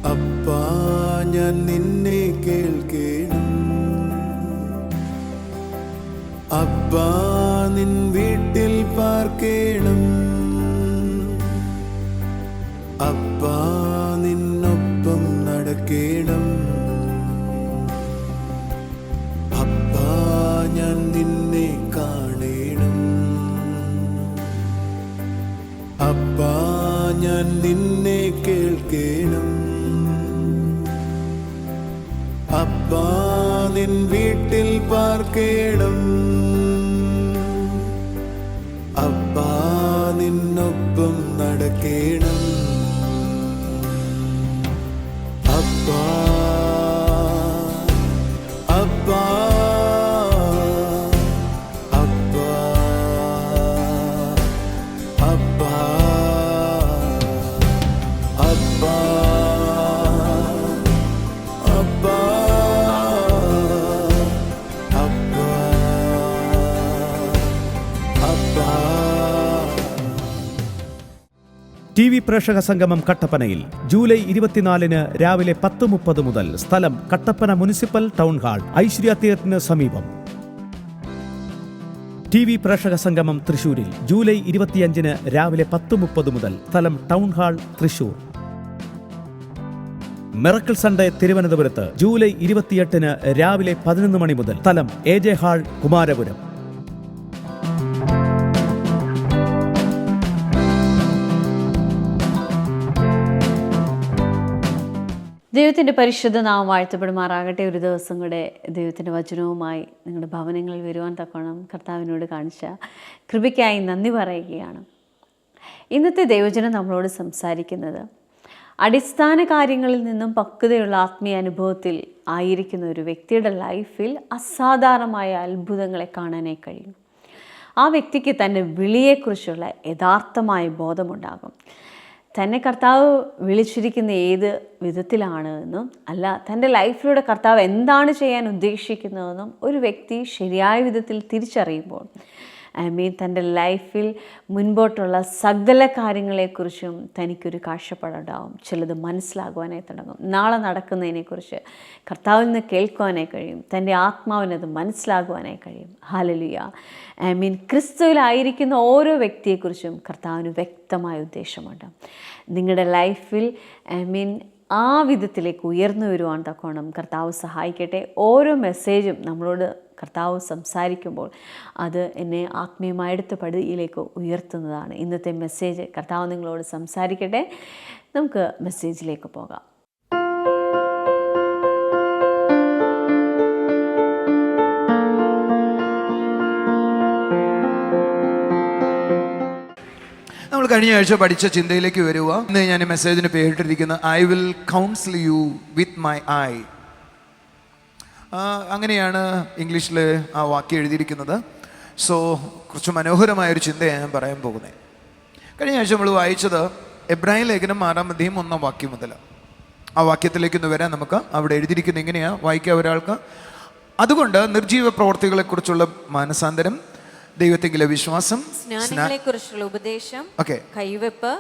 അപ്പാ ഞാൻ നിന്നെ കേൾക്കേണം. അപ്പാ നിൻ വീട്ടിൽ പാർക്കേണം. അപ്പാ നിന്നൊപ്പം നടക്കേണം. അപ്പാ ഞാൻ നിന്നെ കാണേണം. അപ്പാ ഞാൻ നിന്നെ കേൾക്കേണം. അപ്പാ നിൻ വീട്ടിൽ പാർക്കേണം. അപ്പാ നിന്നൊപ്പം നടക്കേണം. അപ്പാ അപ്പാ അപ്പാ അപ്പാ അപ്പാ അപ്പാ TV പ്രേക്ഷക സംഗമം കട്ടപ്പനയിൽ ജൂലൈ 24 രാവിലെ 10:30 മുതൽ. സ്ഥലം Kattappana municipal town hall, Aishwarya തിയേറ്ററിന് സമീപം. TV പ്രേക്ഷക സംഗമം തൃശൂരിൽ ജൂലൈ 25 രാവിലെ 10:30 മുതൽ. സ്ഥലം town hall, Thrissur. Miracle Sunday തിരുവനന്തപുരത്ത് ജൂലൈ 28 രാവിലെ 11 മണി മുതൽ. സ്ഥലം AJ ഹാൾ, കുമാരപുരം. ദൈവത്തിൻ്റെ പരിശുദ്ധ നാമം വാഴ്ത്തപ്പെടുമാറാകട്ടെ. ഒരു ദിവസം കൂടെ ദൈവത്തിൻ്റെ വചനവുമായി നിങ്ങളുടെ ഭവനങ്ങളിൽ വരുവാൻ തക്കോണം കർത്താവിനോട് കാണിച്ച കൃപയ്ക്കായി നന്ദി പറയുകയാണ്. ഇന്നത്തെ ദൈവജനം നമ്മളോട് സംസാരിക്കുന്നത് അടിസ്ഥാന കാര്യങ്ങളിൽ നിന്നും പക്വതയുള്ള ആത്മീയ അനുഭവത്തിൽ ആയിരിക്കുന്ന ഒരു വ്യക്തിയുടെ ലൈഫിൽ അസാധാരണമായ അത്ഭുതങ്ങളെ കാണാനായി കഴിയും. ആ വ്യക്തിക്ക് തൻ്റെ വിളിയെക്കുറിച്ചുള്ള യഥാർത്ഥമായ ബോധമുണ്ടാകും. തന്നെ കർത്താവ് വിളിച്ചിരിക്കുന്ന ഏത് വിധത്തിലാണ് എന്നും അല്ല തൻ്റെ ലൈഫിലൂടെ കർത്താവ് എന്താണ് ചെയ്യാൻ ഉദ്ദേശിക്കുന്നതെന്നും ഒരു വ്യക്തി ശരിയായ വിധത്തിൽ തിരിച്ചറിയുമ്പോൾ തൻ്റെ ലൈഫിൽ മുൻപോട്ടുള്ള സകല കാര്യങ്ങളെക്കുറിച്ചും തനിക്കൊരു കാഴ്ചപ്പാടുണ്ടാവും. ചിലത് മനസ്സിലാകുവാനായി തുടങ്ങും. നാളെ നടക്കുന്നതിനെക്കുറിച്ച് കർത്താവിൽ നിന്ന് കേൾക്കുവാനായി കഴിയും. തൻ്റെ ആത്മാവിനത് മനസ്സിലാകുവാനായി കഴിയും. ഹല്ലേലൂയ. ക്രിസ്തുവിലായിരിക്കുന്ന ഓരോ വ്യക്തിയെക്കുറിച്ചും കർത്താവിന് വ്യക്തമായ ഉദ്ദേശമുണ്ട്. നിങ്ങളുടെ ലൈഫിൽ ആ വിധത്തിലേക്ക് ഉയർന്നു വരുവാൻ തക്കോണം കർത്താവ് സഹായിക്കട്ടെ. ഓരോ മെസ്സേജും നമ്മളോട് കർത്താവ് സംസാരിക്കുമ്പോൾ അത് എന്നെ ആത്മീയമായ അടുത്ത പടിയിലേക്ക് ഉയർത്തുന്നതാണ്. ഇന്നത്തെ മെസ്സേജ് കർത്താവ് നിങ്ങളോട് സംസാരിക്കട്ടെ. നമുക്ക് മെസ്സേജിലേക്ക് പോകാം. നമ്മൾ കഴിഞ്ഞ ആഴ്ച പഠിച്ച ചിന്തയിലേക്ക് വരിക. ഇന്ന് ഞാൻ ഈ മെസ്സേജിന് പേരിട്ടിരിക്കുന്നത് I will counsel you with my eye. അങ്ങനെയാണ് ഇംഗ്ലീഷിൽ ആ വാക്യം എഴുതിയിരിക്കുന്നത്. സോ കുറച്ച് മനോഹരമായൊരു ചിന്തയാണ് ഞാൻ പറയാൻ പോകുന്നത്. കഴിഞ്ഞ ആഴ്ച നമ്മൾ വായിച്ചത് എബ്രായ ലേഖനം 6-ാം അധ്യായം 1-ാം വാക്യം മുതൽ. ആ വാക്യത്തിലേക്ക് ഒന്ന് വരാൻ നമുക്ക്. അവിടെ എഴുതിയിരിക്കുന്നത് എങ്ങനെയാണ് വായിക്കുക ഒരാൾക്ക്? അതുകൊണ്ട് നിർജീവ പ്രവർത്തികളെക്കുറിച്ചുള്ള മാനസാന്തരം, ദൈവത്തെങ്കിലെ വിശ്വാസം, സ്നാനങ്ങളെക്കുറിച്ചുള്ള ഉപദേശം, കൈവെപ്പ്,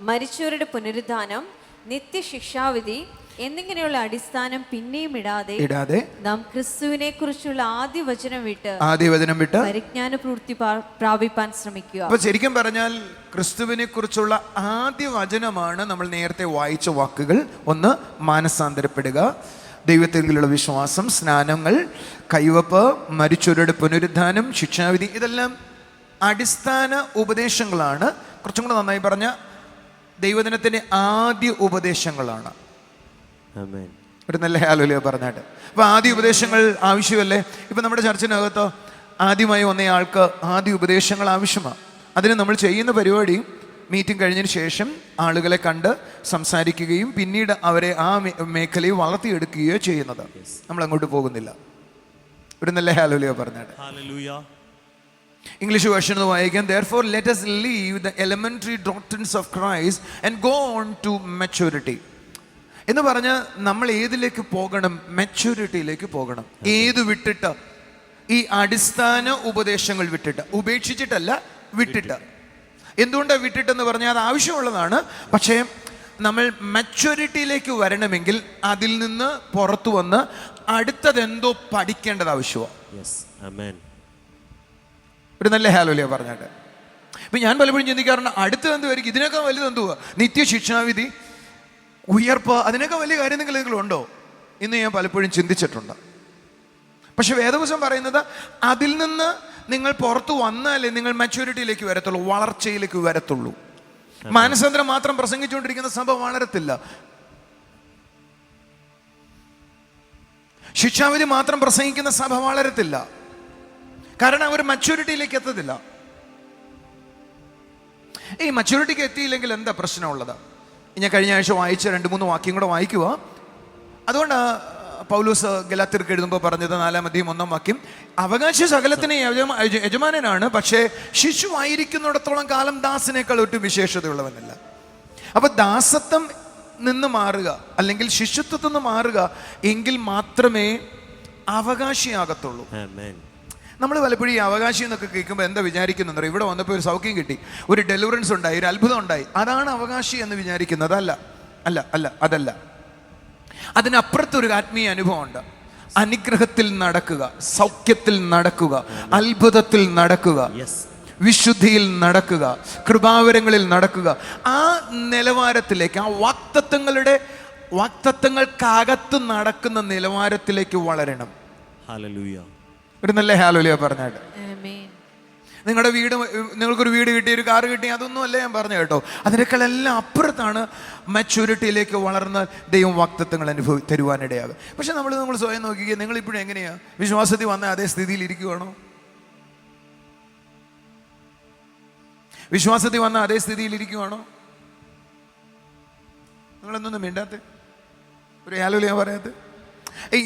മരിച്ചവരുടെ പുനരുദ്ധാനം, നിത്യശിക്ഷാവിധി എന്നിങ്ങനെയുള്ള അടിസ്ഥാനം പിന്നെയും ഇടാതെ നാം ക്രിസ്തുവിനെ കുറിച്ചുള്ള ആദ്യ വചനം വിട്ട് പരിജ്ഞാന പൂർത്തി പ്രാപിപ്പാൻ ശ്രമിക്കുക. അപ്പൊ ശരിക്കും പറഞ്ഞാൽ ക്രിസ്തുവിനെ കുറിച്ചുള്ള ആദ്യ വചനമാണ് നമ്മൾ നേരത്തെ വായിച്ച വാക്കുകൾ. ഒന്ന്, മാനസാന്തരപ്പെടുക, ദൈവത്തെങ്കിലുള്ള വിശ്വാസം, സ്നാനങ്ങൾ, കൈവപ്പ്, മരിച്ചവരുടെ പുനരുദ്ധാനം, ശിക്ഷാവിധി. ഇതെല്ലാം അടിസ്ഥാന ഉപദേശങ്ങളാണ്. കുറച്ചും കൂടെ നന്നായി പറഞ്ഞ ദൈവദിനത്തിൻ്റെ ആദ്യ ഉപദേശങ്ങളാണ്. ഒരു നല്ല ഹല്ലേലൂയ പറഞ്ഞാട്ട്. അപ്പോൾ ആദ്യ ഉപദേശങ്ങൾ ആവശ്യമല്ലേ? ഇപ്പം നമ്മുടെ ചർച്ചിനകത്ത് ആദ്യമായി വന്ന ആൾക്ക് ആദ്യ ഉപദേശങ്ങൾ ആവശ്യമാണ്. അതിന് നമ്മൾ ചെയ്യുന്ന പരിപാടി മീറ്റിംഗ് കഴിഞ്ഞതിന് ശേഷം ആളുകളെ കണ്ട് സംസാരിക്കുകയും പിന്നീട് അവരെ ആ മേഖലയിൽ വളർത്തിയെടുക്കുകയോ ചെയ്യുന്നത്. നമ്മൾ അങ്ങോട്ട് പോകുന്നില്ല. ഒരു നല്ല ഹല്ലേലൂയ പറഞ്ഞാട്ട്. ഇംഗ്ലീഷ് വേർഷൻ ഒന്ന് വായിക്കാം. Therefore let us leave the elementary doctrines of Christ and go on to maturity. എന്ന് പറഞ്ഞ് നമ്മൾ ഏതിലേക്ക് പോകണം? മെച്യൂരിറ്റിയിലേക്ക് പോകണം. ഏത് വിട്ടിട്ട്? ഈ അടിസ്ഥാന ഉപദേശങ്ങൾ വിട്ടിട്ട്. ഉപേക്ഷിച്ചിട്ടല്ല, വിട്ടിട്ട്. എന്തുകൊണ്ടാണ് വിട്ടിട്ടെന്ന് പറഞ്ഞാൽ അത് ആവശ്യമുള്ളതാണ്. പക്ഷേ നമ്മൾ മച്യൂരിറ്റിയിലേക്ക് വരണമെങ്കിൽ അതിൽ നിന്ന് പുറത്തു വന്ന് അടുത്തതെന്തോ പഠിക്കേണ്ടത് ആവശ്യമാണ്. ഒരു നല്ല ഹാലോലിയ പറഞ്ഞാട്ട്. ഇപ്പം ഞാൻ പലപ്പോഴും ചിന്തിക്കാറുണ്ട്, അടുത്തത് എന്തുമായിരിക്കും, ഇതിനൊക്കെ വലുത് എന്തുവാ, നിത്യശിക്ഷാവിധി, ഉയർപ്പ്, അതിനൊക്കെ വലിയ കാര്യം എന്തെങ്കിലും ഉണ്ടോ എന്ന് ഞാൻ പലപ്പോഴും ചിന്തിച്ചിട്ടുണ്ട്. പക്ഷെ വേദപുസ്തകം പറയുന്നത് അതിൽ നിന്ന് നിങ്ങൾ പുറത്തു വന്നാലേ നിങ്ങൾ മച്യൂരിറ്റിയിലേക്ക് വരത്തുള്ളൂ, വളർച്ചയിലേക്ക് വരത്തുള്ളൂ. മാനസാന്തരം മാത്രം പ്രസംഗിച്ചുകൊണ്ടിരിക്കുന്ന സഭ വളരത്തില്ല. ശിക്ഷാവിധി മാത്രം പ്രസംഗിക്കുന്ന സഭ വളരത്തില്ല. കാരണം അവർ മച്യൂരിറ്റിയിലേക്ക് എത്തത്തില്ല. ഈ മച്യൂരിറ്റിക്ക് എത്തിയില്ലെങ്കിൽ എന്താ പ്രശ്നമുള്ളത്? ഞാൻ കഴിഞ്ഞ ആഴ്ച വായിച്ച 2-3 വാക്യം കൂടെ വായിക്കുക. അതുകൊണ്ട് പൗലോസ് ഗലാത്യർക്ക് എഴുതുമ്പോൾ പറഞ്ഞത് 4-1 അവകാശ സകലത്തിന് യജമാനനാണ്, പക്ഷേ ശിശുവായിരിക്കുന്നിടത്തോളം കാലം ദാസനേക്കാൾ ഒട്ടും വിശേഷതയുള്ളവനല്ല. അപ്പൊ ദാസത്വം നിന്ന് മാറുക അല്ലെങ്കിൽ ശിശുത്വത്തിൽ നിന്ന് മാറുക എങ്കിൽ മാത്രമേ അവകാശിയാകത്തുള്ളൂ. നമ്മൾ പലപ്പോഴും ഈ അവകാശി എന്നൊക്കെ കേൾക്കുമ്പോൾ എന്താ വിചാരിക്കുന്നത്? ഇവിടെ വന്നപ്പോൾ ഒരു സൗഖ്യം കിട്ടി, ഒരു ഡെലിവറൻസ് ഉണ്ടായി, ഒരു അത്ഭുതം ഉണ്ടായി, അതാണ് അവകാശി എന്ന് വിചാരിക്കുന്നത്. അതല്ല. അതിനപ്പുറത്തൊരു ആത്മീയ അനുഭവമുണ്ട്. അനുഗ്രഹത്തിൽ നടക്കുക, സൗഖ്യത്തിൽ നടക്കുക, അത്ഭുതത്തിൽ നടക്കുക, വിശുദ്ധിയിൽ നടക്കുക, കൃപാവരങ്ങളിൽ നടക്കുക. ആ നിലവാരത്തിലേക്ക്, ആ വാക്തത്വങ്ങൾക്കകത്ത് നടക്കുന്ന നിലവാരത്തിലേക്ക് വളരണം. ഒരു നല്ല ഹാലൂയ പറഞ്ഞാട്ട്. നിങ്ങളുടെ വീട്, നിങ്ങൾക്കൊരു വീട് കിട്ടി, ഒരു കാറ് കിട്ടി, അതൊന്നും അല്ല ഞാൻ പറഞ്ഞു കേട്ടോ. അതിനേക്കാളെല്ലാം അപ്പുറത്താണ് മച്യൂരിറ്റിയിലേക്ക് വളർന്ന ദൈവം വാക്തത്വങ്ങൾ തരുവാനിടയാകും. പക്ഷെ നമ്മൾ സ്വയം നോക്കിക്കുക, നിങ്ങളിപ്പോഴും എങ്ങനെയാ വിശ്വാസത്തിൽ വന്ന അതേ സ്ഥിതിയിൽ ഇരിക്കുവാണോ? വിശ്വാസത്തിൽ വന്ന അതേ സ്ഥിതിയിൽ ഇരിക്കുവാണോ? നിങ്ങളെന്തൊന്നും മിണ്ടാത്തെ? ഒരു ഹാലൂയ പറയാത്ത?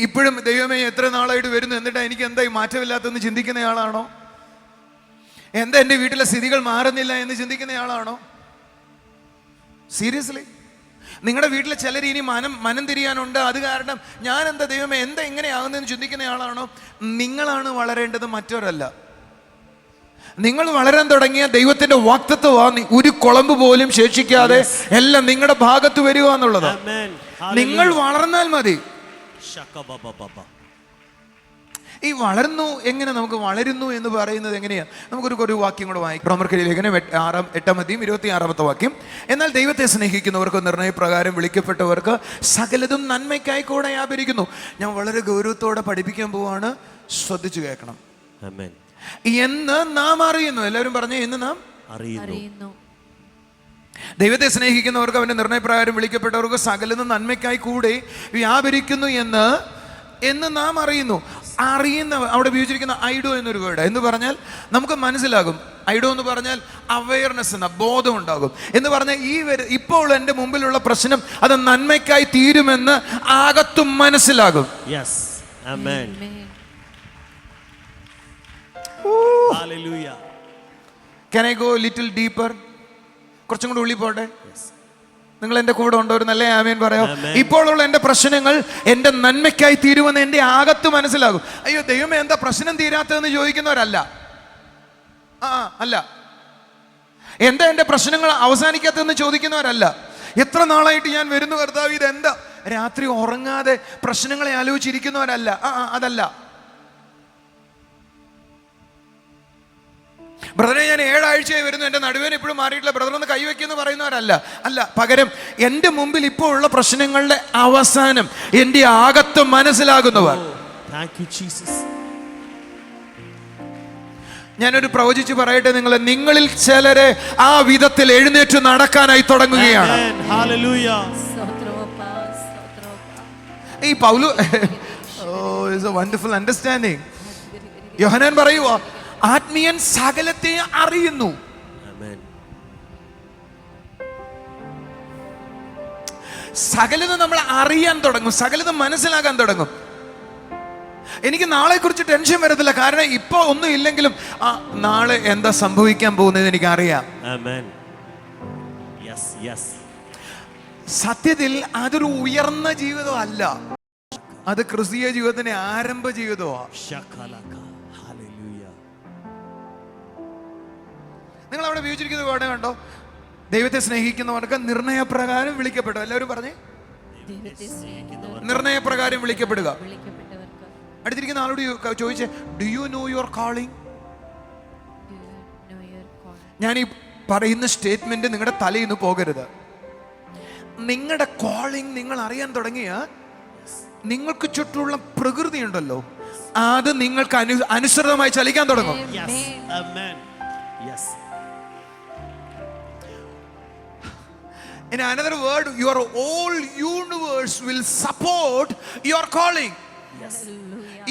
ഇപ്പോഴും ദൈവമേ എത്ര നാളായിട്ട് വരുന്നു, എന്നിട്ട് എനിക്ക് എന്താ ഈ മാറ്റമില്ലാത്തെന്ന് ചിന്തിക്കുന്നയാളാണോ? എന്താ എൻ്റെ വീട്ടിലെ സ്ഥിതികൾ മാറുന്നില്ല എന്ന് ചിന്തിക്കുന്നയാളാണോ? സീരിയസ്ലി, നിങ്ങളുടെ വീട്ടിലെ ചിലർ ഇനി മനം തിരിയാനുണ്ട്, അത് കാരണം ഞാൻ എന്താ ദൈവമേ എന്താ എങ്ങനെയാകുന്നതെന്ന് ചിന്തിക്കുന്നയാളാണോ? നിങ്ങളാണ് വളരേണ്ടത്, മറ്റൊരല്ല. നിങ്ങൾ വളരാൻ തുടങ്ങിയ ദൈവത്തിന്റെ വാക്തത്വമാണ് ഒരു കുളമ്പ് പോലും ശേഷിക്കാതെ എല്ലാം നിങ്ങളുടെ ഭാഗത്ത് വരിക എന്നുള്ളത്. നിങ്ങൾ വളർന്നാൽ മതി. ഈ വളർന്നു എങ്ങനെ നമുക്ക് വളരുന്നു എന്ന് പറയുന്നത് എങ്ങനെയാ? നമുക്കൊരു വാക്യം കൂടെ വായിക്കാം. റോമർക്കെഴുതിയ ലേഖനം 8-26 എന്നാൽ ദൈവത്തെ സ്നേഹിക്കുന്നവർക്ക് നിർണയപ്രകാരം വിളിക്കപ്പെട്ടവർക്ക് സകലതും നന്മയ്ക്കായി കൂടെ വ്യാപരിക്കുന്നു. ഞാൻ വളരെ ഗൗരവത്തോടെ പഠിപ്പിക്കാൻ പോവാണ്, ശ്രദ്ധിച്ചു കേൾക്കണം. എന്ന് നാം അറിയുന്നു. എല്ലാവരും പറഞ്ഞു, എന്ന് നാം അറിയുന്നു. ദൈവത്തെ സ്നേഹിക്കുന്നവർക്ക് അവന്റെ നിർണയപ്രകാരം വിളിക്കപ്പെട്ടവർക്ക് സകലതും നന്മയ്ക്കായി കൂടെ വ്യാപരിക്കുന്നു എന്ന് നാം അറിയുന്നു. അറിയുന്ന അവിടെ ഉപയോഗിച്ചിരിക്കുന്ന ഐഡോ എന്നൊരു വേർഡ് എന്ന് പറഞ്ഞാൽ നമുക്ക് മനസ്സിലാകും. ഐഡോ എന്ന് പറഞ്ഞാൽ അവയർനെസ് എന്ന ബോധം ഉണ്ടാകും എന്ന് പറഞ്ഞാൽ ഇപ്പോൾ എൻ്റെ മുമ്പിലുള്ള പ്രശ്നം അത് നന്മയ്ക്കായി തീരുമെന്ന് ആകത്തും മനസ്സിലാകും. Can I go a little deeper? കുറച്ചും കൂടി ഉള്ളിൽ പോട്ടെ. നിങ്ങൾ എൻ്റെ കൂടെ ഉണ്ടോ? ഒരു നല്ല ആമേൻ പറയാം. ഇപ്പോഴുള്ള എൻ്റെ പ്രശ്നങ്ങൾ എൻ്റെ നന്മയ്ക്കായി തീരുമെന്ന് എൻ്റെ ആകത്ത് മനസ്സിലാകും. അയ്യോ ദൈവമേ എന്താ പ്രശ്നം തീരാത്തതെന്ന് ചോദിക്കുന്നവരല്ല. അല്ല. എന്താ എൻ്റെ പ്രശ്നങ്ങൾ അവസാനിക്കാത്തതെന്ന് ചോദിക്കുന്നവരല്ല. എത്ര നാളായിട്ട് ഞാൻ വരുന്നു കർത്താവ്, ഇതെന്താ? രാത്രി ഉറങ്ങാതെ പ്രശ്നങ്ങളെ ആലോചിച്ചിരിക്കുന്നവരല്ല. അതല്ല. ബ്രദറെ ഞാൻ 7 ആഴ്ചയായി വരുന്നു, എൻ്റെ നടുവേന ഇപ്പോഴും മാറിയിട്ടില്ല, ബ്രദർ ഒന്ന് കൈവയ്ക്കെന്ന് പറയുന്നവരല്ല. പകരം എൻ്റെ മുമ്പിൽ ഇപ്പോൾ ഉള്ള പ്രശ്നങ്ങളുടെ അവസാനം എൻ്റെ ആകത്ത് മനസ്സിലാകുന്നവർ. ഞാനൊരു പ്രവചിച്ച് പറയട്ടെ, നിങ്ങളിൽ ചിലരെ ആ വിധത്തിൽ എഴുന്നേറ്റ് നടക്കാനായി തുടങ്ങുകയാണ്. ഈ പൗലോ വണ്ടർഫുൾ അണ്ടർസ്റ്റാൻഡിങ്. യോഹന്നാൻ പറയുവാ, ആത്മീയൻ സകലത്തെ അറിയുന്നു. സകലതും നമ്മൾ അറിയാൻ തുടങ്ങും, സകലതും മനസ്സിലാക്കാൻ തുടങ്ങും. എനിക്ക് നാളെ കുറിച്ച് ടെൻഷൻ വരത്തില്ല, കാരണം ഇപ്പൊ ഒന്നും ഇല്ലെങ്കിലും നാളെ എന്താ സംഭവിക്കാൻ പോകുന്നത് എനിക്ക് അറിയാം. സത്യത്തിൽ അതൊരു ഉയർന്ന ജീവിതം അല്ല, അത് ക്രിസ്തീയ ജീവിതത്തിന്റെ ആരംഭ ജീവിതമാണ്. നിങ്ങൾ അവിടെ ഉപയോഗിച്ചിരിക്കുന്ന വേർഡ് കണ്ടോ? ദൈവത്തെ സ്നേഹിക്കുന്നവർക്ക് നിർണയപ്രകാരം വിളിക്കപ്പെട്ടു. എല്ലാവരും പറഞ്ഞേ, നിർണയപ്രകാരം വിളിക്കപ്പെടുക. അടുത്തിരിക്കുന്ന ആളോട് ചോദിച്ചേ, do you know your calling? ഞാൻ ഈ പറയുന്ന സ്റ്റേറ്റ്മെന്റ് നിങ്ങളുടെ തലയിൽ നിന്ന് പോകരുത്. നിങ്ങളുടെ കോളിംഗ് നിങ്ങൾ അറിയാൻ തുടങ്ങിയ നിങ്ങൾക്ക് ചുറ്റുമുള്ള പ്രകൃതി ഉണ്ടല്ലോ, അത് നിങ്ങൾക്ക് അനുസൃതമായി ചലിക്കാൻ തുടങ്ങും. In another word, your whole universe will support your calling.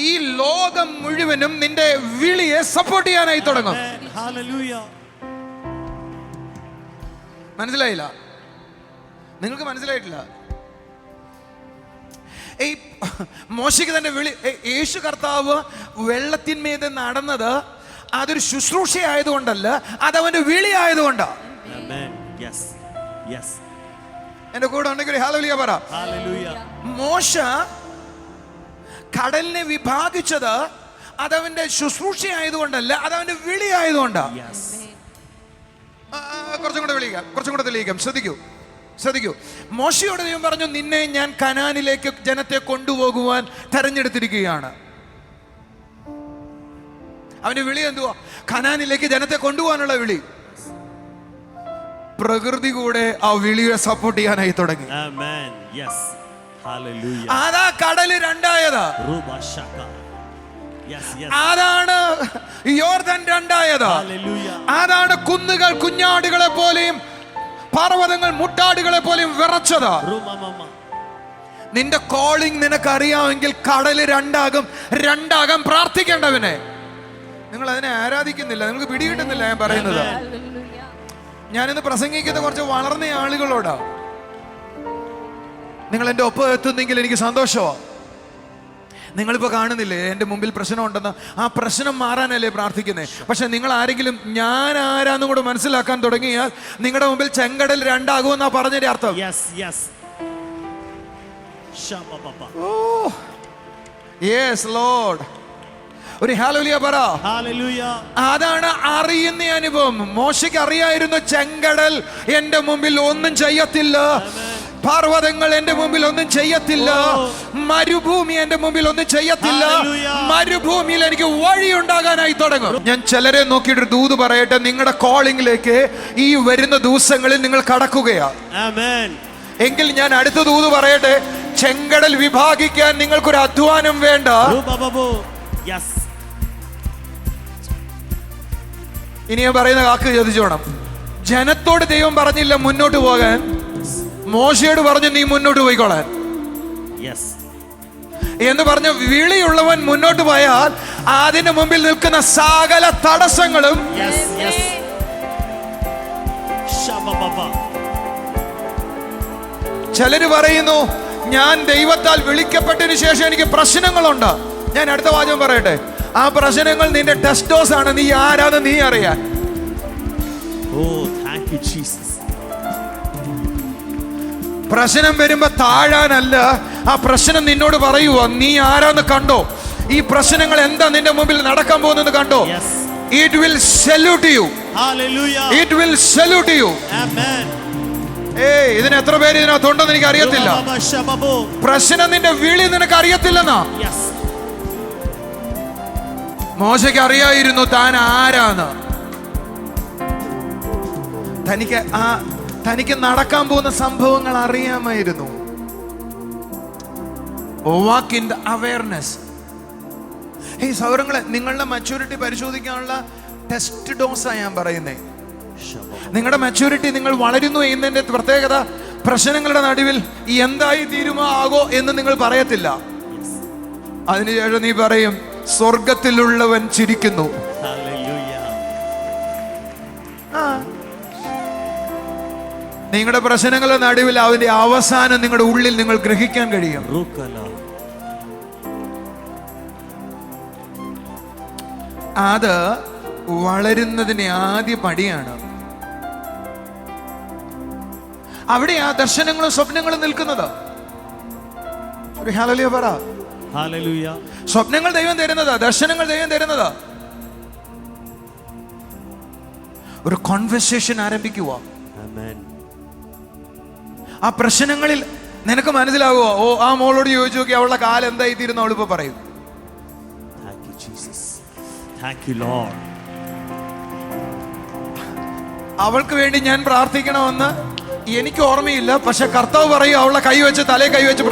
ഈ ലോകം മുഴുവനും നിന്റെ വിളിയെ സപ്പോർട്ട് ചെയ്യാനായി തുടങ്ങും. മനസ്സിലായില്ല? നിങ്ങൾക്ക് മനസ്സിലായിട്ടില്ല? മോശയ്ക്ക് തന്നെ വിളി, യേശു കർത്താവ് വെള്ളത്തിന്മേൽ നടന്നത് അതൊരു ശുശ്രൂഷ ആയതുകൊണ്ടല്ല, അതവന്റെ വിളി ആയതുകൊണ്ടാണ്. എന്റെ കൂടെ ഉണ്ടെങ്കിൽ ഹല്ലേലൂയ പറ. മോശ കടലിനെ വിഭാഗിച്ചത് അതവന്റെ ശുശ്രൂഷ ആയതുകൊണ്ടല്ല, അതവന്റെ വിളി ആയതുകൊണ്ടാണ്. കുറച്ചും കൂടെ തെളിയിക്കാം. ശ്രദ്ധിക്കൂ. മോശയോട് ദൈവം പറഞ്ഞു, നിന്നെ ഞാൻ കനാനിലേക്ക് ജനത്തെ കൊണ്ടുപോകുവാൻ തെരഞ്ഞെടുത്തിരിക്കുകയാണ്. അവന്റെ വിളി എന്തുവാ? കനാനിലേക്ക് ജനത്തെ കൊണ്ടുപോകാനുള്ള വിളി. പ്രകൃതി കൂടെ ആ വിളിയെ സപ്പോർട്ട് ചെയ്യാനായി തുടങ്ങി. അതാ കടല് രണ്ടായത്. അതാണ് യോർദാൻ രണ്ടായത്. അതാണ് കുന്നുകൾ കുഞ്ഞാടുകളെ പോലെയും പർവ്വതങ്ങൾ മുട്ടാടുകളെ പോലെയും വിറച്ചത്. നിന്റെ കോളിംഗ് നിനക്കറിയാമെങ്കിൽ കടല് രണ്ടാകും പ്രാർത്ഥിക്കേണ്ടവനെ. നിങ്ങൾ അതിനെ ആരാധിക്കുന്നില്ല, നിങ്ങൾക്ക് പിടികിട്ടുന്നില്ല ഞാൻ പറയുന്നത്. ഞാനിന്ന് പ്രസംഗിക്കുന്ന കുറച്ച് വളർന്ന ആളുകളോടാ. നിങ്ങൾ എൻ്റെ ഒപ്പം എത്തുന്നെങ്കിൽ എനിക്ക് സന്തോഷമാണ്. നിങ്ങളിപ്പോൾ കാണുന്നില്ലേ എൻ്റെ മുമ്പിൽ പ്രശ്നമുണ്ടെന്ന്? ആ പ്രശ്നം മാറാനല്ലേ പ്രാർത്ഥിക്കുന്നത്. പക്ഷെ നിങ്ങൾ ആരെങ്കിലും ഞാൻ ആരാന്നും കൂടെ മനസ്സിലാക്കാൻ തുടങ്ങിയാൽ നിങ്ങളുടെ മുമ്പിൽ ചെങ്കടൽ രണ്ടാകുമെന്നാ പറഞ്ഞതിന്റെ അർത്ഥം. Yes Lord. ഒരു ഹല്ലേലൂയ പറ. അതാണ് അറിയുന്ന അനുഭവം. മോശയ്ക്ക് അറിയായിരുന്നു, ചെങ്കടൽ എന്റെ മുമ്പിൽ ഒന്നും ചെയ്യത്തില്ല, പർവ്വതങ്ങൾ എന്റെ മുമ്പിൽ ഒന്നും ചെയ്യത്തില്ല, മരുഭൂമി എന്റെ മുമ്പിൽ ഒന്നും ചെയ്യത്തില്ല. മരുഭൂമിയിൽ എനിക്ക് വഴിയുണ്ടാകാനായി തുടങ്ങും. ഞാൻ ചിലരെ നോക്കിയിട്ട് ദൂത് പറയട്ടെ, നിങ്ങളുടെ കോളിംഗിലേക്ക് ഈ വരുന്ന ദിവസങ്ങളിൽ നിങ്ങൾ കടക്കുകയാണ് എങ്കിൽ ഞാൻ അടുത്ത ദൂത് പറയട്ടെ, ചെങ്കടൽ വിഭാഗിക്കാൻ നിങ്ങൾക്കൊരു അധ്വാനം വേണ്ട. ഇനി ഞാൻ പറയുന്ന വാക്ക് ചോദിച്ചോണം. ജനത്തോട് ദൈവം പറഞ്ഞില്ല മുന്നോട്ട് പോകാൻ, മോശയോട് പറഞ്ഞു നീ മുന്നോട്ട് പോയിക്കോളാൻ എന്ന് പറഞ്ഞ വിളിയുള്ളവൻ മുന്നോട്ട് പോയാൽ അതിന് മുമ്പിൽ നിൽക്കുന്ന സകല തടസ്സങ്ങളും ചിലര് പറയുന്നു, ഞാൻ ദൈവത്താൽ വിളിക്കപ്പെട്ടതിന് ശേഷം എനിക്ക് പ്രശ്നങ്ങളുണ്ട്. ഞാൻ അടുത്ത വാചകം പറയട്ടെ, ആ പ്രശ്നങ്ങൾ നിന്റെ ടെസ്റ്റ് ഡോസ് ആണ്. നീ ആരാന്ന് നീ അറിയാൻ. പ്രശ്നം വരുമ്പോ താഴാനല്ല, ആ പ്രശ്നം നിന്നോട് പറയുവോ നീ ആരാന്ന് കണ്ടോ, ഈ പ്രശ്നങ്ങൾ എന്താ നിന്റെ മുമ്പിൽ നടക്കാൻ പോകുന്നത് കണ്ടോ. It will salute you. It will salute you. ഇതിന് എത്ര പേര് ഇതിനകത്തുണ്ടെന്ന് എനിക്ക് അറിയത്തില്ല. പ്രശ്നം നിന്റെ വിളി നിനക്ക് അറിയത്തില്ലെന്നാ. മോശയ്ക്ക് അറിയായിരുന്നു താൻ ആരാന്ന്. തനിക്ക് നടക്കാൻ പോകുന്ന സംഭവങ്ങൾ അറിയാമായിരുന്നു. Walk in the awareness. ഈ സൗരങ്ങളെ നിങ്ങളുടെ മെച്യൂരിറ്റി പരിശോധിക്കാനുള്ള ടെസ്റ്റ് ഡോസാണ് ഞാൻ പറയുന്നേ. നിങ്ങളുടെ മെച്യൂരിറ്റി നിങ്ങൾ വളരുന്നു എന്നതിന്റെ പ്രത്യേകത, പ്രശ്നങ്ങളുടെ നടുവിൽ എന്തായി തീരുമോ ആകോ എന്ന് നിങ്ങൾ പറയത്തില്ല. അതിനുശേഷം നീ പറയും, സ്വർഗത്തിലുള്ളവൻ ചിരിക്കുന്നു. നിങ്ങളുടെ പ്രശ്നങ്ങളുടെ നടുവിൽ അവന്റെ അവസാനം നിങ്ങളുടെ ഉള്ളിൽ നിങ്ങൾ ഗ്രഹിക്കാൻ കഴിയും. അത് വളരുന്നതിന് ആദ്യ പടിയാണ്. അവിടെ ആ ദർശനങ്ങളും സ്വപ്നങ്ങളും നിൽക്കുന്നത്. ഒരു ഹല്ലേലൂയ പറ. സ്വപ്നങ്ങൾ ദൈവം തരുന്നതാ, ദർശനങ്ങൾ ദൈവം തരുന്നതാ. ഒരു കോൺവെർസേഷൻ ആരംഭിക്കുക. ആ പ്രശ്നങ്ങളിൽ നിനക്ക് മനസ്സിലാകുമോ? ഓ, ആ മോളോട് ചോദിച്ചു നോക്കി അവളുടെ കാലം എന്തായി തീരുന്നു, അവളിപ്പോ പറയും. Thank you, Jesus. Thank you, Lord. അവൾക്ക് വേണ്ടി ഞാൻ പ്രാർത്ഥിക്കണമെന്ന് എനിക്ക് ഓർമ്മയില്ല, പക്ഷെ കർത്താവ് പറയും അവളുടെ കൈ വെച്ച് തലേ കൈ വെച്ച്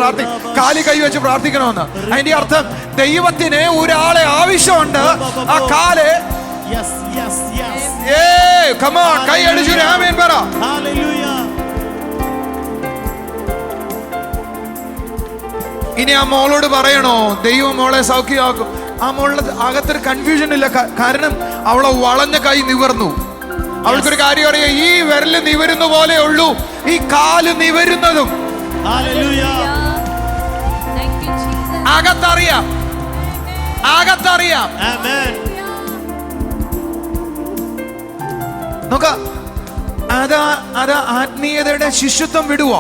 കാലി കൈ വെച്ച് പ്രാർത്ഥിക്കണമെന്ന്. അതിന്റെ അർത്ഥം ദൈവത്തിന് ഒരാളെ ആവശ്യമുണ്ട്. ആ കാല് Yes, yes, yes. come on, കൈ അടിച്ചു ആമേൻ പറ. Hallelujah. ഇനി ആ മോളോട് പറയണോ ദൈവം മോളെ സൗഖ്യമാക്കും? ആ മോളുടെ അകത്തൊരു കൺഫ്യൂഷൻ ഇല്ല, കാരണം അവളെ വളഞ്ഞ കൈ നിവർന്നു. അവൾക്കൊരു കാര്യം അറിയാം, ഈ വിരല് നിവരുന്ന പോലെ ഉള്ളൂ ഈ കാല് നിവരുന്നതും. Hallelujah. Thank you, Jesus. അകത്തറിയാം. Amen. നോക്ക, അതാ ആത്മീയതയുടെ ശിഷ്യത്വം വിടുവോ?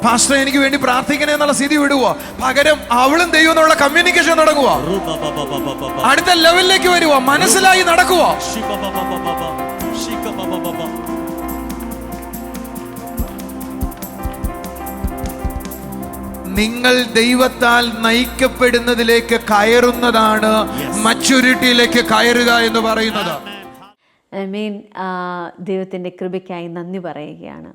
പാസ്റ്റർ എനിക്ക് വേണ്ടി പ്രാർത്ഥിക്കണേ എന്നുള്ള സ്ഥിതി വിടുവോ? പകരം അവളും ദൈവം എന്നുള്ള കമ്മ്യൂണിക്കേഷൻ നടക്കുവോ? അടുത്ത ലെവലിലേക്ക് വരുവോ? മനസ്സിലായി നടക്കുവോ? നിങ്ങൾ ദൈവത്താൽ നയിക്കപ്പെടുന്നതിലേക്ക് കയറുന്നതാണ് മച്യൂരിറ്റിയിലേക്ക് കയറുക എന്ന് പറയുന്നത്. ദൈവത്തിൻ്റെ കൃപയ്ക്കായി നന്ദി പറയുകയാണ്.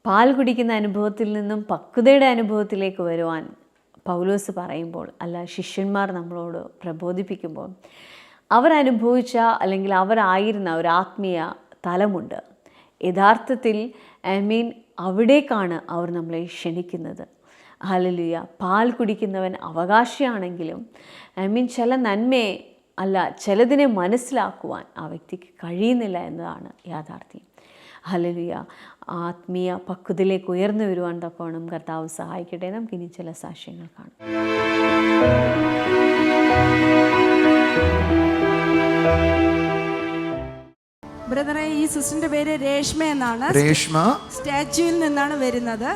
പാൽ കുടിക്കുന്ന അനുഭവത്തിൽ നിന്നും പക്വതയുടെ അനുഭവത്തിലേക്ക് വരുവാൻ പൗലോസ് പറയുമ്പോൾ, അല്ല ശിഷ്യന്മാർ നമ്മളോട് പ്രബോധിപ്പിക്കുമ്പോൾ, അവരനുഭവിച്ച അല്ലെങ്കിൽ അവരായിരുന്ന ഒരു ആത്മീയ തലമുണ്ട്. യഥാർത്ഥത്തിൽ അവിടേക്കാണ് അവർ നമ്മളെ ക്ഷണിക്കുന്നത്. ഹല്ലേലൂയ. പാൽ കുടിക്കുന്നവൻ അവകാശിയാണെങ്കിലും ചില നന്മയെ അല്ല ചിലതിനെ മനസ്സിലാക്കുവാൻ ആ വ്യക്തിക്ക് കഴിയുന്നില്ല എന്നതാണ് യാഥാർത്ഥ്യം. ഹല്ലേലൂയ. ആത്മീയ പക്വതയിലേക്ക് ഉയർന്നു വരുവാൻ തക്കോണം കർത്താവ് സഹായിക്കട്ടെ. നമുക്കിനി ചില സാക്ഷ്യങ്ങൾ കാണാം. ബ്രദറെ, ഈ സിസ്റ്ററിന്റെ പേര് രേഷ്മ എന്നാണ്. രേഷ്മ സ്റ്റാച്യുവിൽ നിന്നാണ് വരുന്നത്.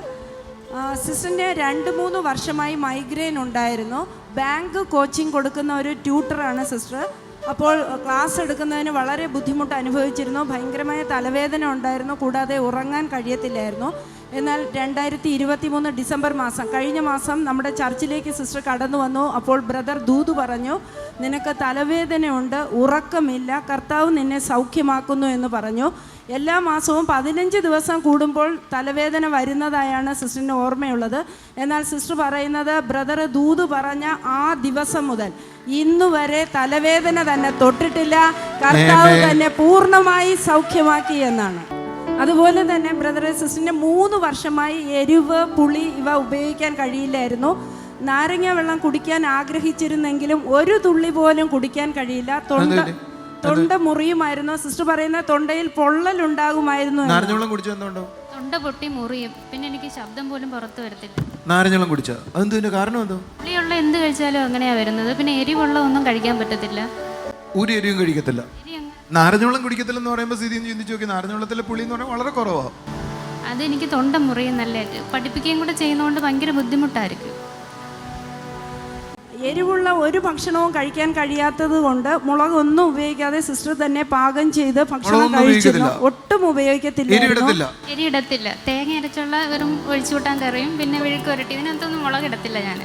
സിസ്റ്ററിന് 2-3 വർഷമായി മൈഗ്രെയിൻ ഉണ്ടായിരുന്നു. ബാങ്ക് കോച്ചിങ് കൊടുക്കുന്ന ഒരു ട്യൂട്ടറാണ് സിസ്റ്റർ. അപ്പോൾ ക്ലാസ് എടുക്കുന്നതിന് വളരെ ബുദ്ധിമുട്ട് അനുഭവിച്ചിരുന്നു. ഭയങ്കരമായ തലവേദന ഉണ്ടായിരുന്നു, കൂടാതെ ഉറങ്ങാൻ കഴിയത്തില്ലായിരുന്നു. എന്നാൽ 2023 ഡിസംബർ മാസം, കഴിഞ്ഞ മാസം നമ്മുടെ ചർച്ചിലേക്ക് സിസ്റ്റർ കടന്നു വന്നു. അപ്പോൾ ബ്രദർ ദൂത് പറഞ്ഞു, നിനക്ക് തലവേദനയുണ്ട്, ഉറക്കമില്ല, കർത്താവ് നിന്നെ സൗഖ്യമാക്കുന്നു എന്ന് പറഞ്ഞു. എല്ലാ മാസവും 15 ദിവസം കൂടുമ്പോൾ തലവേദന വരുന്നതായാണ് സിസ്റ്ററിന് ഓർമ്മയുള്ളത്. എന്നാൽ സിസ്റ്റർ പറയുന്നത്, ബ്രദർ ദൂത് പറഞ്ഞ ആ ദിവസം മുതൽ ഇന്നു വരെ തലവേദന തന്നെ തൊട്ടിട്ടില്ല, കർത്താവ് തന്നെ പൂർണ്ണമായി സൗഖ്യമാക്കി എന്നാണ്. അതുപോലെ തന്നെ ബ്രദറെ, സിസ്റ്ററിന് 3 വർഷമായി എരിവ്, പുളി ഇവ ഉപയോഗിക്കാൻ കഴിയില്ലായിരുന്നു. നാരങ്ങ വെള്ളം കുടിക്കാൻ ആഗ്രഹിച്ചിരുന്നെങ്കിലും ഒരു തുള്ളി പോലും കുടിക്കാൻ കഴിയില്ല. തൊണ്ട മുറിയുമായിരുന്നു. സിസ്റ്റർ പറയുന്ന തൊണ്ടയിൽ പൊള്ളലുണ്ടാകുമായിരുന്നു. തൊണ്ട പൊട്ടി മുറിയും, പിന്നെ എനിക്ക് ശബ്ദം പോലും പുറത്തു വരത്തില്ല. നാരങ്ങ കുടിച്ച അതെന്തിന്റെ കാരണം എന്തോ? പുളിയുള്ള എന്ത് കഴിച്ചാലും അങ്ങനെയാ വരുന്നത്. പിന്നെ എരിവുള്ള ഒന്നും കഴിക്കാൻ പറ്റത്തില്ല. ഒരു എരിവും കഴിക്കത്തില്ല. നാരങ്ങവെള്ളം കുടിക്കത്തില്ലെന്ന് പറയുമ്പോൾ സ്ഥിതി ചിന്തിച്ചു നോക്കി. നാരങ്ങവെള്ളത്തിലെ പുളി എന്ന് പറഞ്ഞാൽ വളരെ കുറവാണ്. അതെനിക്ക് തൊണ്ട മുറിയും നല്ലതായിട്ട്. പഠിപ്പിക്കുകയും കൂടെ ചെയ്യുന്നതുകൊണ്ട് ഭയങ്കര ബുദ്ധിമുട്ടായിരിക്കും. എരിവുള്ള ഒരു ഭക്ഷണവും കഴിക്കാൻ കഴിയാത്തത് കൊണ്ട് മുളകൊന്നും ഉപയോഗിക്കാതെ സിസ്റ്റർ തന്നെ പാകം ചെയ്ത് ഭക്ഷണം കഴിച്ചിരുന്നു. ഒട്ടും ഉപയോഗിക്കത്തില്ല. എരിയിടത്തില്ല. തേങ്ങ അരച്ചുള്ള വെറും ഒഴിച്ചുകൂട്ടാൻ കറിയും പിന്നെ വിഴുക്ക് വരട്ടി, ഇതിനകത്തൊന്നും മുളകിടത്തില്ല ഞാൻ.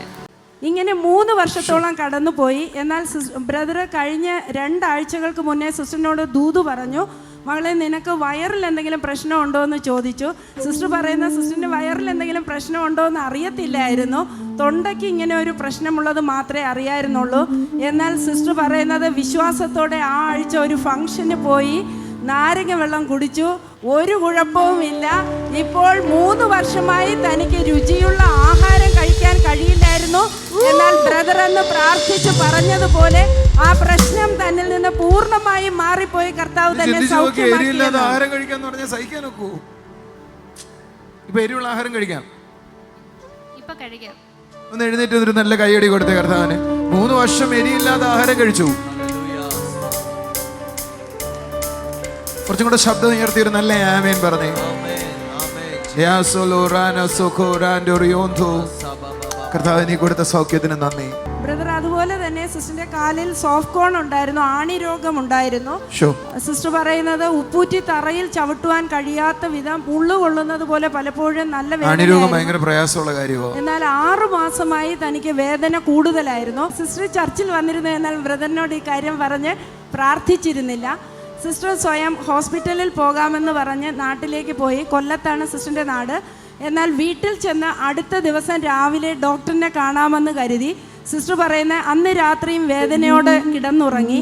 ഇങ്ങനെ 3 വർഷത്തോളം കടന്നുപോയി. എന്നാൽ ബ്രദർ കഴിഞ്ഞ 2 ആഴ്ചകൾക്ക് മുന്നേ സിസ്റ്ററിനോട് ദൂത് പറഞ്ഞു, മകളെ നിനക്ക് വയറിൽ എന്തെങ്കിലും പ്രശ്നമുണ്ടോ എന്ന് ചോദിച്ചു. സിസ്റ്റർ പറയുന്ന, സിസ്റ്ററിൻ്റെ വയറിൽ എന്തെങ്കിലും പ്രശ്നമുണ്ടോ എന്ന് അറിയത്തില്ലായിരുന്നു, തൊണ്ടയ്ക്ക് ഇങ്ങനെ ഒരു പ്രശ്നമുള്ളത് മാത്രമേ അറിയായിരുന്നുള്ളൂ. എന്നാൽ സിസ്റ്റർ പറയുന്നത്, വിശ്വാസത്തോടെ ആ ആഴ്ച ഒരു ഫംഗ്ഷന് പോയി നാരങ്ങ വെള്ളം കുടിച്ചു, ഒരു കുഴപ്പവുമില്ല. ഇപ്പോൾ 3 വർഷമായി തനിക്ക് രുചിയുള്ള ആഹാരം കഴിക്കാൻ കഴിയില്ലായിരുന്നു. എന്നാൽ ബ്രദർ എന്ന് പ്രാർത്ഥിച്ച് പറഞ്ഞതുപോലെ ആ പ്രശ്നം തന്നിൽ നിന്ന് പൂർണ്ണമായി മാറിപ്പോയി. കർത്താവ് തന്നെ സൗഖ്യമാക്കി. ആഹാരം കഴിക്കാന്ന് പറഞ്ഞാൽ സഹിക്കാൻ ഒക്കൂ? ഇപ്പൊ എരിവുള്ള ആഹാരം കഴിക്കാം. ഇപ്പൊ കഴിക്കാം. ഒന്ന് എഴുന്നേറ്റ് ഒരു നല്ല കൈയടി കൊടുത്തേ കർത്താവിന്. 3 വർഷം എരിയില്ലാതെ ആഹാരം കഴിച്ചു. കുറച്ചും കൂടെ ശബ്ദം ഉയർത്തിയൊരു നല്ല ആമേൻ പറഞ്ഞേ. കർത്താവ് നീ കൊടുത്ത സൗഖ്യത്തിന് നന്ദി. ബ്രദർ അതുപോലെ അതുപോലെ തന്നെ സിസ്റ്ററിൻ്റെ കാലിൽ സോഫ്റ്റ് കോൺ ഉണ്ടായിരുന്നു, ആണി രോഗം ഉണ്ടായിരുന്നു. സിസ്റ്റർ പറയുന്നത് ഉപ്പൂറ്റി തറയിൽ ചവിട്ടുവാൻ കഴിയാത്ത വിധം പുള്ളു കൊള്ളുന്നത് പോലെ പലപ്പോഴും നല്ല ഭയങ്കര പ്രയാസമുള്ള കാര്യമാണ്. എന്നാൽ 6 മാസമായി തനിക്ക് വേദന കൂടുതലായിരുന്നു. സിസ്റ്റർ ചർച്ചിൽ വന്നിരുന്നു, എന്നാൽ ബ്രദറിനോട് ഈ കാര്യം പറഞ്ഞ് പ്രാർത്ഥിച്ചിരുന്നില്ല. സിസ്റ്റർ സ്വയം ഹോസ്പിറ്റലിൽ പോകാമെന്ന് പറഞ്ഞ് നാട്ടിലേക്ക് പോയി. കൊല്ലത്താണ് സിസ്റ്ററിൻ്റെ നാട്. എന്നാൽ വീട്ടിൽ ചെന്ന് അടുത്ത ദിവസം രാവിലെ ഡോക്ടറിനെ കാണാമെന്ന് കരുതി സിസ്റ്റർ പറയുന്ന അന്ന് രാത്രിയും വേദനയോടെ കിടന്നുറങ്ങി.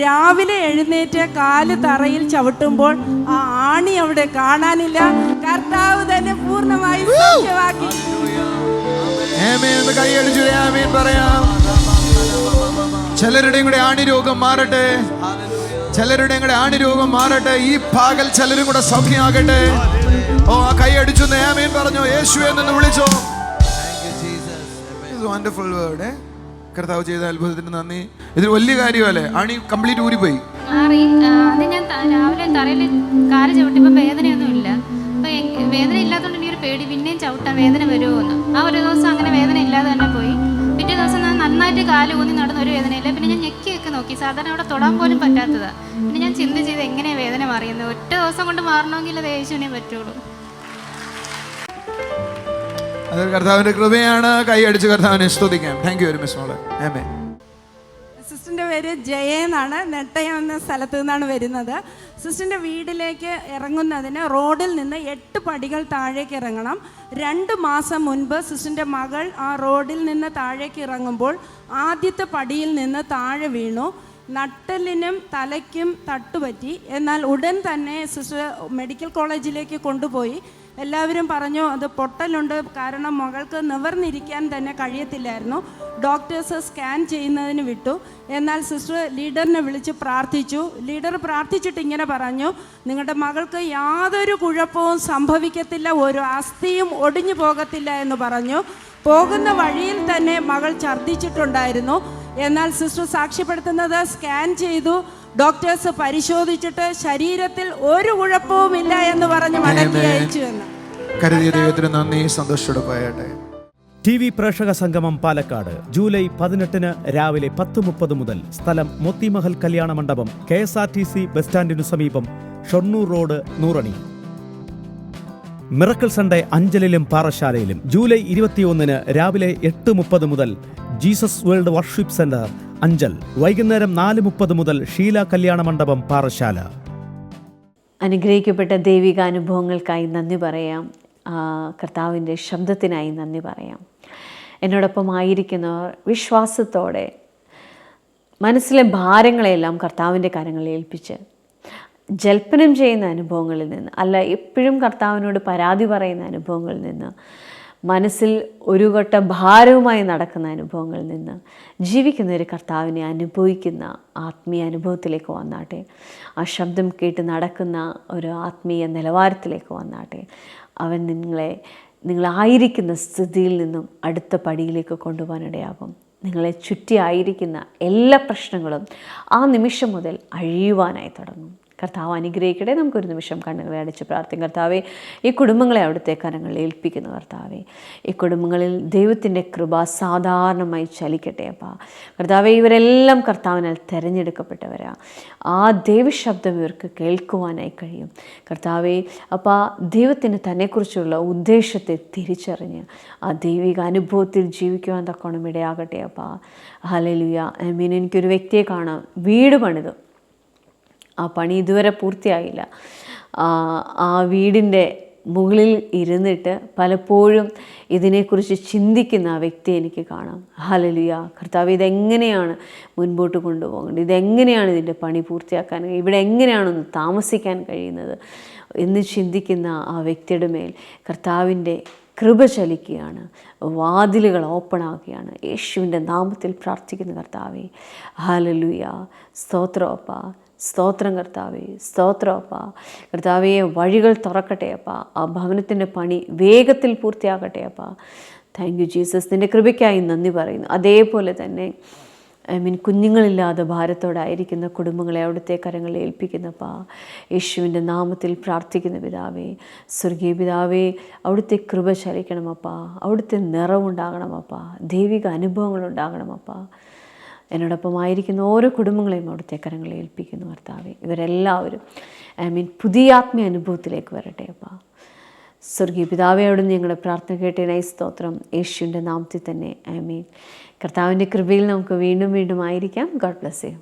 രാവിലെ എഴുന്നേറ്റ് കാല് തറയിൽ ചവിട്ടുമ്പോൾ ആ ആണി അവിടെ കാണാനില്ല. കർത്താവ് തന്നെ പൂർണ്ണമായി സൗഖ്യമാക്കി. ചിലരുടെയും കൂടെ ആണി രോഗം മാറട്ടെ, ചിലരുടെയും കൂടെ ആണി രോഗം മാറട്ടെ. ഈ പകൽ ചിലരും കൂടെ സൗഖ്യമാകട്ടെ. ഓ, ആ കൈ അടിച്ചു ആമേൻ പറഞ്ഞോ, യേശുവേ എന്ന് വിളിച്ചോ. Wonderful word. കർത്താവ് ചെയ്ത അത്ഭുതത്തിന് നന്ദി. ഇത് വലിയ കാര്യമല്ലേ? ആണി കംപ്ലീറ്റ് ഊരിപ്പോയി. അത് ഞാൻ രാവിലെ തറയിൽ കാല് ചവിട്ടിയപ്പോൾ വേദനയൊന്നുമില്ല. അപ്പോൾ വേദന ഇല്ലാത്തതുകൊണ്ട് എനിക്കൊരു പേടി, പിന്നെയും ചവിട്ടാൻ വേദന വരുമോ എന്ന്. ആ ഒരു ദിവസം അങ്ങനെ വേദന ഇല്ലാതെ തന്നെ പോയി. പിറ്റേ ദിവസം ഞാൻ നന്നായിട്ട് കാല് ഊന്നി നടന്ന ഒരു വേദനയില്ല. പിന്നെ ഞാൻ ഞെക്കിയൊക്കെ നോക്കി, സാധാരണ അവിടെ തൊടാൻ പോലും പറ്റാത്തതാണ്. പിന്നെ ഞാൻ ചിന്ത ചെയ്ത് എങ്ങനെയാണ് വേദന മാറിയെന്ന്. ഒറ്റ ദിവസം കൊണ്ട് മാറണമെങ്കിൽ അത് യേശുവിനെ പറ്റുള്ളൂ. അത് കർത്താവിന്റെ കൃപയാണ്. കൈ അടിച്ച് കർത്താവിനെ സ്തുതിക്കാം. താങ്ക് യു വെരി മച്ച് മോളെ. ആമേൻ. സിസ്റ്ററിൻ്റെ പേര് ജയ എന്നാണ്. നെട്ടയം എന്ന സ്ഥലത്ത് നിന്നാണ് വരുന്നത്. സിസ്റ്ററിൻ്റെ വീട്ടിലേക്ക് ഇറങ്ങുന്നതിന് റോഡിൽ നിന്ന് 8 പടികൾ താഴേക്ക് ഇറങ്ങണം. 2 മാസം മുൻപ് സിസ്റ്ററിൻ്റെ മകൾ ആ റോഡിൽ നിന്ന് താഴേക്ക് ഇറങ്ങുമ്പോൾ ആദ്യത്തെ പടിയിൽ നിന്ന് താഴെ വീണു. നട്ടലിനും തലയ്ക്കും തട്ടുപറ്റി. എന്നാൽ ഉടൻ തന്നെ സിസ്റ്റർ മെഡിക്കൽ കോളേജിലേക്ക് കൊണ്ടുപോയി. എല്ലാവരും പറഞ്ഞു അത് പൊട്ടലുണ്ട്, കാരണം മകൾക്ക് നിവർന്നിരിക്കാൻ തന്നെ കഴിയത്തില്ലായിരുന്നു. ഡോക്ടേഴ്സ് സ്കാൻ ചെയ്യുന്നതിന് വിട്ടു. എന്നാൽ സിസ്റ്റർ ലീഡറിനെ വിളിച്ച് പ്രാർത്ഥിച്ചു. ലീഡർ പ്രാർത്ഥിച്ചിട്ട് ഇങ്ങനെ പറഞ്ഞു, നിങ്ങളുടെ മകൾക്ക് യാതൊരു കുഴപ്പവും സംഭവിക്കത്തില്ല, ഒരു അസ്ഥിയും ഒടിഞ്ഞു പോകത്തില്ല എന്ന് പറഞ്ഞു. പോകുന്ന വഴിയിൽ തന്നെ മകൾ ഛർദ്ദിച്ചിട്ടുണ്ടായിരുന്നു. എന്നാൽ സിസ്റ്റർ സാക്ഷ്യപ്പെടുത്തുന്നത് സ്കാൻ ചെയ്തു, ഡോക്ടേഴ്സ് പരിശോധിച്ചിട്ട് ശരീരത്തിൽ ഒരു കുഴപ്പവുമില്ല എന്ന് പറഞ്ഞ് മടക്കി അയച്ചു എന്ന്. കരുതിയ ദൈവത്തിന് നന്ദി. സന്തോഷത്തോടെ പോയട്ടെ. ടി വി പ്രേക്ഷക സംഗമം പാലക്കാട് ജൂലൈ 18 രാവിലെ 10:30 മുതൽ. സ്ഥലം മൊത്തിമഹൽ കല്യാണ മണ്ഡപം, KSRTC ബസ് സ്റ്റാൻഡിനു സമീപം, Shoranur road, Nurani. Miracle Sunday അഞ്ചലിലും പാറശാലയിലും. ജൂലൈ 21 രാവിലെ 8:30 മുതൽ Jesus world worship centre Anchal. വൈകുന്നേരം 4:30 മുതൽ ഷീല കല്യാണ മണ്ഡപം, പാറശാല. അനുഗ്രഹിക്കപ്പെട്ട ദൈവിക അനുഭവങ്ങൾക്കായി നന്ദി പറയാം. കർത്താവിൻ്റെ ശബ്ദത്തിനായി നന്ദി പറയാം. എന്നോടൊപ്പം ആയിരിക്കുന്നവർ വിശ്വാസത്തോടെ മനസ്സിലെ ഭാരങ്ങളെല്ലാം കർത്താവിൻ്റെ കരങ്ങളിൽ ഏൽപ്പിച്ച് ജൽപ്പനം ചെയ്യുന്ന അനുഭവങ്ങളിൽ നിന്ന്, അല്ല എപ്പോഴും കർത്താവിനോട് പരാതി പറയുന്ന അനുഭവങ്ങളിൽ നിന്ന്, മനസ്സിൽ ഒരു ഘട്ട ഭാരവുമായി നടക്കുന്ന അനുഭവങ്ങളിൽ നിന്ന് ജീവിക്കുന്ന ഒരു കർത്താവിനെ അനുഭവിക്കുന്ന ആത്മീയ അനുഭവത്തിലേക്ക് വന്നാട്ടെ. ആ ശബ്ദം കേട്ട് നടക്കുന്ന ഒരു ആത്മീയ നിലവാരത്തിലേക്ക് വന്നാട്ടെ. അവൻ നിങ്ങളായിരിക്കുന്ന സ്ഥിതിയിൽ നിന്നും അടുത്ത പടിയിലേക്ക് കൊണ്ടുപോകാനിടയാകും. നിങ്ങളെ ചുറ്റിയായിരിക്കുന്ന എല്ലാ പ്രശ്നങ്ങളും ആ നിമിഷം മുതൽ അഴിയുവാനായി തുടങ്ങും. കർത്താവ് അനുഗ്രഹിക്കട്ടെ. നമുക്കൊരു നിമിഷം കണ്ണുകളെ അടിച്ച് പ്രാർത്ഥിക്കും. കർത്താവെ, ഈ കുടുംബങ്ങളെ അവിടുത്തെ കരങ്ങളിൽ ഏൽപ്പിക്കുന്നു. കർത്താവെ, ഈ കുടുംബങ്ങളിൽ ദൈവത്തിൻ്റെ കൃപ സാധാരണമായി ചലിക്കട്ടെ. അപ്പാ കർത്താവെ, ഇവരെല്ലാം കർത്താവിനാൽ തിരഞ്ഞെടുക്കപ്പെട്ടവരാ. ആ ദൈവശബ്ദം ഇവർക്ക് കേൾക്കുവാനായി കഴിയും. കർത്താവെ, അപ്പോൾ ദൈവത്തിന് തന്നെക്കുറിച്ചുള്ള ഉദ്ദേശത്തെ തിരിച്ചറിഞ്ഞ് ആ ദൈവിക അനുഭവത്തിൽ ജീവിക്കുവാൻ തക്കോണം ഇടയാകട്ടെ. അപ്പാ ഹല്ലേലൂയ. ആമേൻ. എനിക്കൊരു വ്യക്തിയെ കാണാം, വീട് പണിതു. ആ പണി ഇതുവരെ പൂർത്തിയായില്ല. ആ വീടിൻ്റെ മുകളിൽ ഇരുന്നിട്ട് പലപ്പോഴും ഇതിനെക്കുറിച്ച് ചിന്തിക്കുന്ന ആ വ്യക്തി എനിക്ക് കാണാം. ഹല്ലേലൂയ. കർത്താവ്, ഇതെങ്ങനെയാണ് മുൻപോട്ട് കൊണ്ടുപോകേണ്ടത്, ഇതെങ്ങനെയാണ് ഇതിൻ്റെ പണി പൂർത്തിയാക്കാൻ, ഇവിടെ എങ്ങനെയാണൊന്ന് താമസിക്കാൻ കഴിയുന്നത് എന്ന് ചിന്തിക്കുന്ന ആ വ്യക്തിയുടെ മേൽ കർത്താവിൻ്റെ കൃപ ചലിക്കുകയാണ്. വാതിലുകൾ ഓപ്പൺ ആവുകയാണ്. യേശുവിൻ്റെ നാമത്തിൽ പ്രാർത്ഥിക്കുന്ന കർത്താവേ, ഹല്ലേലൂയ. സ്തോത്രമപ്പാ, സ്തോത്രം കർത്താവേ, സ്തോത്രമപ്പാ. കർത്താവേ, വഴികൾ തുറക്കട്ടെ അപ്പാ. ആ ഭവനത്തിൻ്റെ പണി വേഗത്തിൽ പൂർത്തിയാകട്ടെ അപ്പാ. Thank you Jesus. നിൻ്റെ കൃപയ്ക്കായി നന്ദി പറയുന്നു. അതേപോലെ തന്നെ കുഞ്ഞുങ്ങളില്ലാതെ ഭാരത്തോടായിരിക്കുന്ന കുടുംബങ്ങളെ അവിടുത്തെ കരങ്ങളിൽ ഏൽപ്പിക്കുന്നപ്പാ. യേശുവിൻ്റെ നാമത്തിൽ പ്രാർത്ഥിക്കുന്ന പിതാവേ, സ്വർഗീയ പിതാവേ, അവിടുത്തെ കൃപ ചലിക്കണമപ്പാ. അവിടുത്തെ നിറവുണ്ടാകണമപ്പാ. ദൈവിക അനുഭവങ്ങളുണ്ടാകണമപ്പാ. എന്നോടൊപ്പമായിരിക്കുന്ന ഓരോ കുടുംബങ്ങളെയും അവിടുത്തെ കരങ്ങളിൽ ഏൽപ്പിക്കുന്നു കർത്താവേ. ഇവരെല്ലാവരും പുതിയ ആത്മീയ അനുഭവത്തിലേക്ക് വരട്ടെ അപ്പാ. സ്വർഗീയ പിതാവേ, അവിടുന്ന് ഞങ്ങളുടെ പ്രാർത്ഥന കേട്ടതിനായി സ്തോത്രം. യേശുവിൻ്റെ നാമത്തിൽ തന്നെ ആമേൻ. കർത്താവിൻ്റെ കൃപയിൽ നമുക്ക് വീണ്ടും വീണ്ടും ആയിരിക്കാം. God bless you.